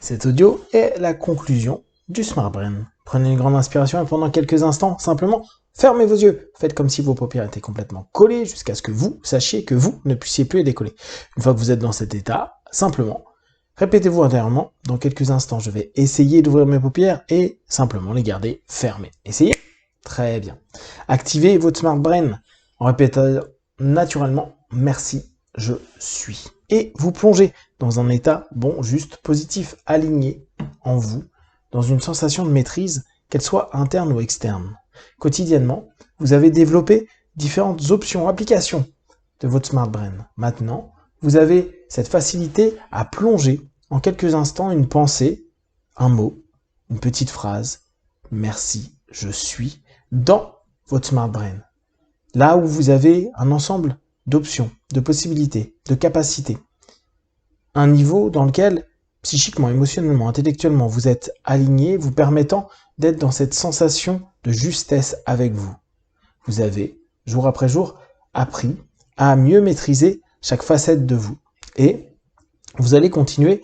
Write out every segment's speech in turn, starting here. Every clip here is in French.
Cet audio est la conclusion du Smart Brain. Prenez une grande inspiration et pendant quelques instants, simplement, fermez vos yeux. Faites comme si vos paupières étaient complètement collées jusqu'à ce que vous sachiez que vous ne puissiez plus les décoller. Une fois que vous êtes dans cet état, simplement, répétez-vous intérieurement. Dans quelques instants, je vais essayer d'ouvrir mes paupières et simplement les garder fermées. Essayez. Très bien. Activez votre Smart Brain en répétant naturellement « Merci, je suis ». Et vous plongez dans un état bon, juste, positif, aligné en vous, dans une sensation de maîtrise, qu'elle soit interne ou externe. Quotidiennement, vous avez développé différentes options, applications de votre Smart Brain. Maintenant, vous avez cette facilité à plonger en quelques instants une pensée, un mot, une petite phrase, merci, je suis, dans votre Smart Brain. Là où vous avez un ensemble d'options, de possibilités, de capacités. Un niveau dans lequel, psychiquement, émotionnellement, intellectuellement, vous êtes aligné, vous permettant d'être dans cette sensation de justesse avec vous. Vous avez, jour après jour, appris à mieux maîtriser chaque facette de vous. Et vous allez continuer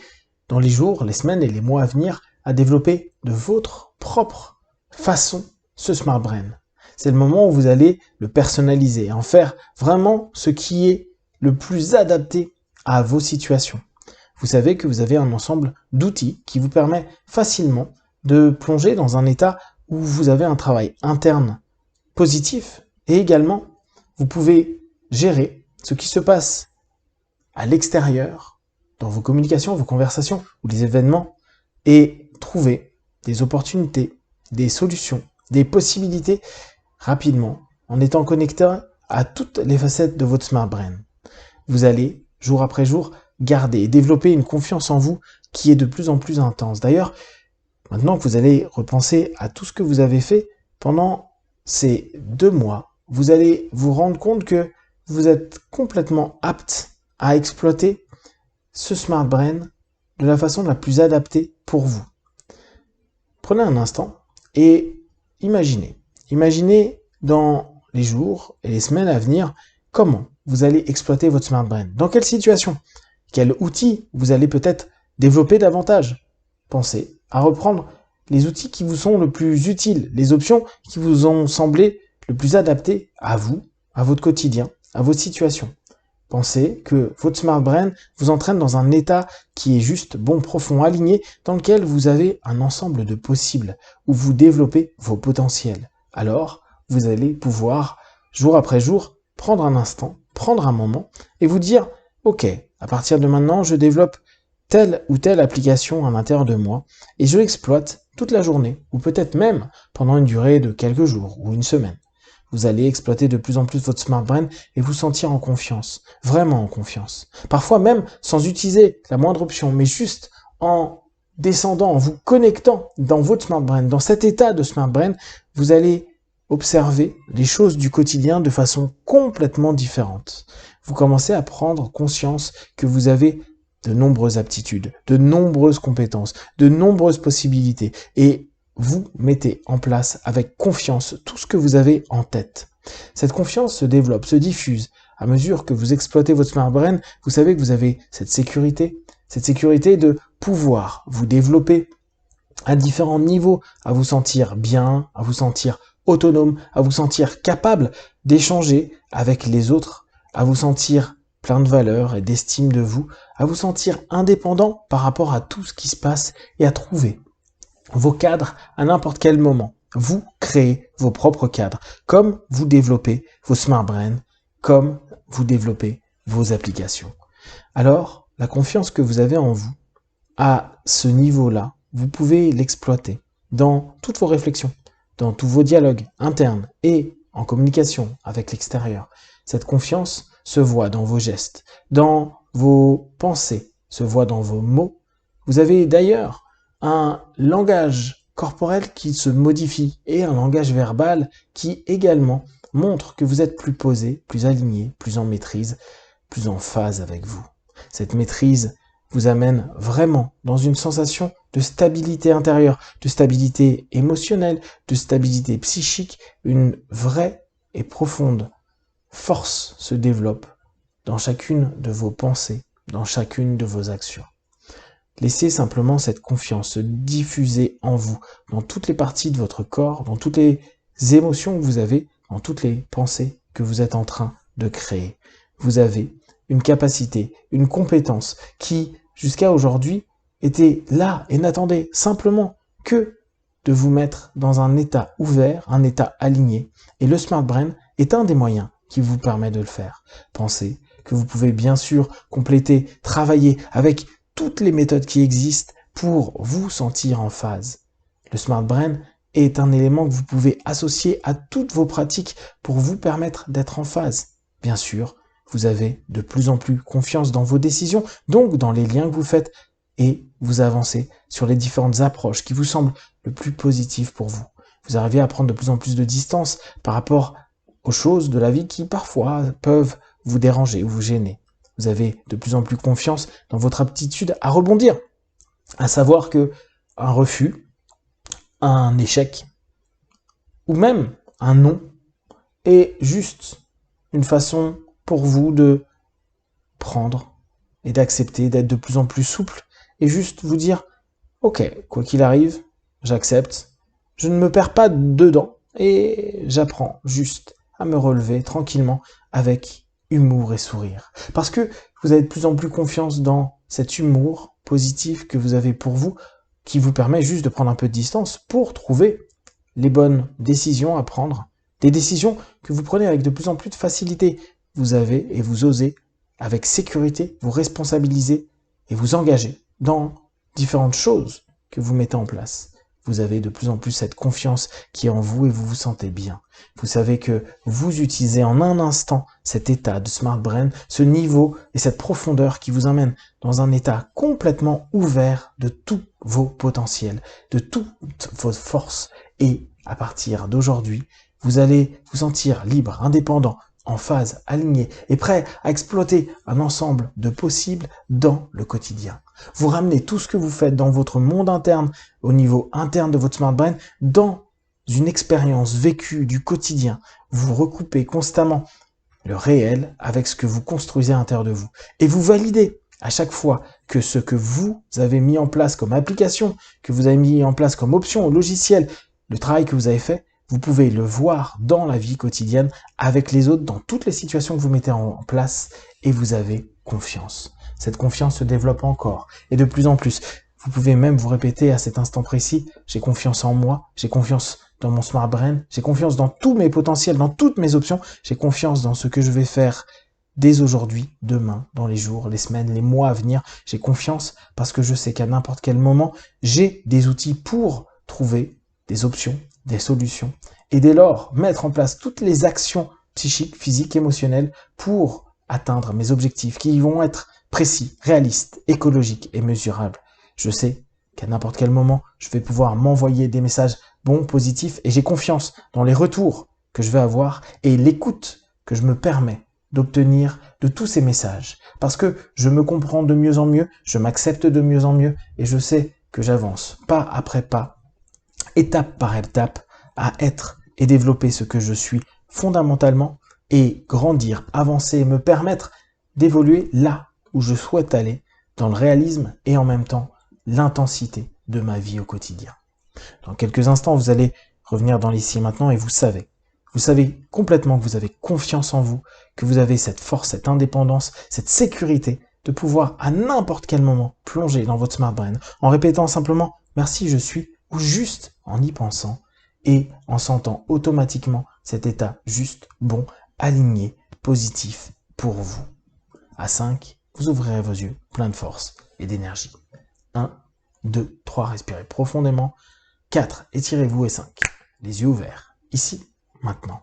dans les jours, les semaines et les mois à venir à développer de votre propre façon ce Smart Brain. C'est le moment où vous allez le personnaliser, en faire vraiment ce qui est le plus adapté à vos situations. Vous savez que vous avez un ensemble d'outils qui vous permet facilement de plonger dans un état où vous avez un travail interne positif et également vous pouvez gérer ce qui se passe à l'extérieur, dans vos communications, vos conversations ou les événements et trouver des opportunités, des solutions, des possibilités rapidement en étant connecté à toutes les facettes de votre Smart Brain. Vous allez, jour après jour, garder et développer une confiance en vous qui est de plus en plus intense. D'ailleurs, maintenant que vous allez repenser à tout ce que vous avez fait pendant ces 2 mois, vous allez vous rendre compte que vous êtes complètement apte à exploiter ce Smart Brain de la façon la plus adaptée pour vous. Prenez un instant et imaginez. Imaginez dans les jours et les semaines à venir comment vous allez exploiter votre Smart Brain. Dans quelle situation? Quels outils vous allez peut-être développer davantage? Pensez à reprendre les outils qui vous sont le plus utiles, les options qui vous ont semblé le plus adaptées à vous, à votre quotidien, à vos situations. Pensez que votre Smart Brain vous entraîne dans un état qui est juste bon, profond, aligné, dans lequel vous avez un ensemble de possibles, où vous développez vos potentiels. Alors, vous allez pouvoir, jour après jour, prendre un instant, prendre un moment, et vous dire, ok, à partir de maintenant, je développe telle ou telle application à l'intérieur de moi, et je l'exploite toute la journée, ou peut-être même pendant une durée de quelques jours ou une semaine. Vous allez exploiter de plus en plus votre Smart Brain et vous sentir en confiance, vraiment en confiance. Parfois même sans utiliser la moindre option, mais juste en descendant, en vous connectant dans votre Smart Brain, dans cet état de Smart Brain, vous allez observer les choses du quotidien de façon complètement différente. Vous commencez à prendre conscience que vous avez de nombreuses aptitudes, de nombreuses compétences, de nombreuses possibilités et vous mettez en place avec confiance tout ce que vous avez en tête. Cette confiance se développe, se diffuse. À mesure que vous exploitez votre Smart Brain, vous savez que vous avez cette sécurité de pouvoir vous développer à différents niveaux, à vous sentir bien, à vous sentir autonome, à vous sentir capable d'échanger avec les autres, à vous sentir plein de valeur et d'estime de vous, à vous sentir indépendant par rapport à tout ce qui se passe et à trouver vos cadres à n'importe quel moment. Vous créez vos propres cadres, comme vous développez vos Smart Brain, comme vous développez vos applications. Alors, la confiance que vous avez en vous, à ce niveau-là, vous pouvez l'exploiter dans toutes vos réflexions, dans tous vos dialogues internes et en communication avec l'extérieur. Cette confiance se voit dans vos gestes, dans vos pensées, se voit dans vos mots. Vous avez d'ailleurs un langage corporel qui se modifie et un langage verbal qui également montre que vous êtes plus posé, plus aligné, plus en maîtrise, plus en phase avec vous. Cette maîtrise vous amène vraiment dans une sensation de stabilité intérieure, de stabilité émotionnelle, de stabilité psychique. Une vraie et profonde force se développe dans chacune de vos pensées, dans chacune de vos actions. Laissez simplement cette confiance se diffuser en vous, dans toutes les parties de votre corps, dans toutes les émotions que vous avez, dans toutes les pensées que vous êtes en train de créer. Vous avez une capacité, une compétence qui, jusqu'à aujourd'hui, était là et n'attendait simplement que de vous mettre dans un état ouvert, un état aligné. Et le Smart Brain est un des moyens qui vous permet de le faire. Pensez que vous pouvez bien sûr compléter, travailler avec toutes les méthodes qui existent pour vous sentir en phase. Le Smart Brain est un élément que vous pouvez associer à toutes vos pratiques pour vous permettre d'être en phase. Bien sûr, vous avez de plus en plus confiance dans vos décisions, donc dans les liens que vous faites, et vous avancez sur les différentes approches qui vous semblent le plus positives pour vous. Vous arrivez à prendre de plus en plus de distance par rapport aux choses de la vie qui parfois peuvent vous déranger ou vous gêner. Vous avez de plus en plus confiance dans votre aptitude à rebondir, à savoir que un refus, un échec, ou même un non, est juste une façon pour vous de prendre et d'accepter, d'être de plus en plus souple, et juste vous dire, ok, quoi qu'il arrive, j'accepte, je ne me perds pas dedans, et j'apprends juste à me relever tranquillement avec humour et sourire. Parce que vous avez de plus en plus confiance dans cet humour positif que vous avez pour vous, qui vous permet juste de prendre un peu de distance pour trouver les bonnes décisions à prendre, des décisions que vous prenez avec de plus en plus de facilité. Vous avez et vous osez, avec sécurité, vous responsabiliser et vous engager dans différentes choses que vous mettez en place. Vous avez de plus en plus cette confiance qui est en vous et vous vous sentez bien. Vous savez que vous utilisez en un instant cet état de Smart Brain, ce niveau et cette profondeur qui vous amène dans un état complètement ouvert de tous vos potentiels, de toutes vos forces. Et à partir d'aujourd'hui, vous allez vous sentir libre, indépendant, en phase, aligné et prêt à exploiter un ensemble de possibles dans le quotidien. Vous ramenez tout ce que vous faites dans votre monde interne, au niveau interne de votre Smart Brain, dans une expérience vécue du quotidien. Vous recoupez constamment le réel avec ce que vous construisez à l'intérieur de vous. Et vous validez à chaque fois que ce que vous avez mis en place comme application, que vous avez mis en place comme option au logiciel, le travail que vous avez fait, vous pouvez le voir dans la vie quotidienne avec les autres, dans toutes les situations que vous mettez en place, et vous avez confiance. Cette confiance se développe encore, et de plus en plus. Vous pouvez même vous répéter à cet instant précis, j'ai confiance en moi, j'ai confiance dans mon Smart Brain, j'ai confiance dans tous mes potentiels, dans toutes mes options, j'ai confiance dans ce que je vais faire dès aujourd'hui, demain, dans les jours, les semaines, les mois à venir. J'ai confiance parce que je sais qu'à n'importe quel moment, j'ai des outils pour trouver des options, des solutions, et dès lors, mettre en place toutes les actions psychiques, physiques, émotionnelles pour atteindre mes objectifs qui vont être précis, réalistes, écologiques et mesurables. Je sais qu'à n'importe quel moment, je vais pouvoir m'envoyer des messages bons, positifs, et j'ai confiance dans les retours que je vais avoir et l'écoute que je me permets d'obtenir de tous ces messages. Parce que je me comprends de mieux en mieux, je m'accepte de mieux en mieux, et je sais que j'avance pas après pas, étape par étape, à être et développer ce que je suis fondamentalement, et grandir, avancer, et me permettre d'évoluer là où je souhaite aller, dans le réalisme et en même temps l'intensité de ma vie au quotidien. Dans quelques instants, vous allez revenir dans l'ici et maintenant et vous savez complètement que vous avez confiance en vous, que vous avez cette force, cette indépendance, cette sécurité de pouvoir à n'importe quel moment plonger dans votre Smart Brain en répétant simplement « merci, je suis » ou juste en y pensant et en sentant automatiquement cet état juste, bon, aligné, positif pour vous. À 5, vous ouvrirez vos yeux, plein de force et d'énergie. 1, 2, 3, respirez profondément. 4, étirez-vous et 5, les yeux ouverts, ici, maintenant.